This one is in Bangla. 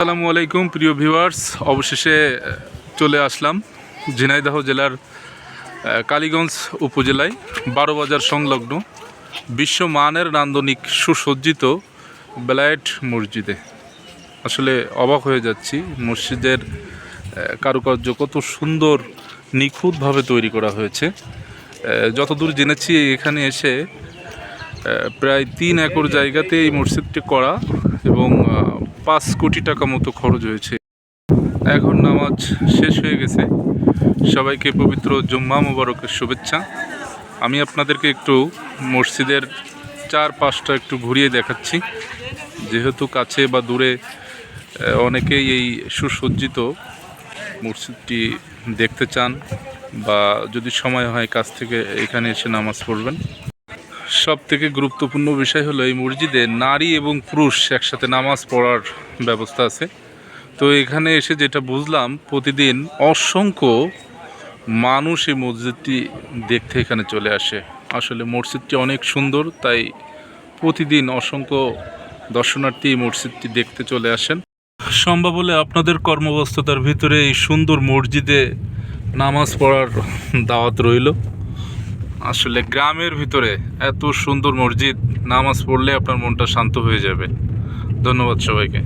আসসালামু আলাইকুম প্রিয় ভিউয়ার্স, অবশেষে চলে আসলাম ঝিনাইদহ জেলার কালীগঞ্জ উপজেলায় 12 বাজার সংলগ্ন বিশ্বমানের নান্দনিক সুসজ্জিত বেলায়েত মসজিদে। আসলে অবাক হয়ে যাচ্ছি, মসজিদের কারুকার্য কত সুন্দর নিখুঁতভাবে তৈরি করা হয়েছে। যতদূর জেনেছি এখানে এসে প্রায় 3 একর জায়গাতে এই মসজিদটি করা এবং 5 কোটি টাকা মতো খরচ হয়েছে। এখন নামাজ শেষ হয়ে গেছে, সবাইকে পবিত্র জুম্মা মুবারকের শুভেচ্ছা। আমি আপনাদেরকে একটু মসজিদের চারপাশটা একটু ঘুরিয়ে দেখাচ্ছি, যেহেতু কাছে বা দূরে অনেকেই এই সুসজ্জিত মসজিদটি দেখতে চান বা যদি সময় হয় কাছ থেকে এখানে এসে নামাজ পড়বেন। সব থেকে গুরুত্বপূর্ণ বিষয় হলো এই মসজিদে নারী এবং পুরুষ একসাথে নামাজ পড়ার ব্যবস্থা আছে। তো এখানে এসে যেটা বুঝলাম, প্রতিদিন অসংখ্য মানুষ এই মসজিদটি দেখতে এখানে চলে আসে। আসলে মসজিদটি অনেক সুন্দর, তাই প্রতিদিন অসংখ্য দর্শনার্থী এই মসজিদটি দেখতে চলে আসেন। সম্ভব হলে আপনাদের কর্মব্যস্ততার ভিতরে এই সুন্দর মসজিদে নামাজ পড়ার দাওয়াত রইল। আসলে গ্রামের ভিতরে এত সুন্দর মসজিদ, নামাজ পড়লে আপনার মনটা শান্ত হয়ে যাবে। ধন্যবাদ সবাইকে।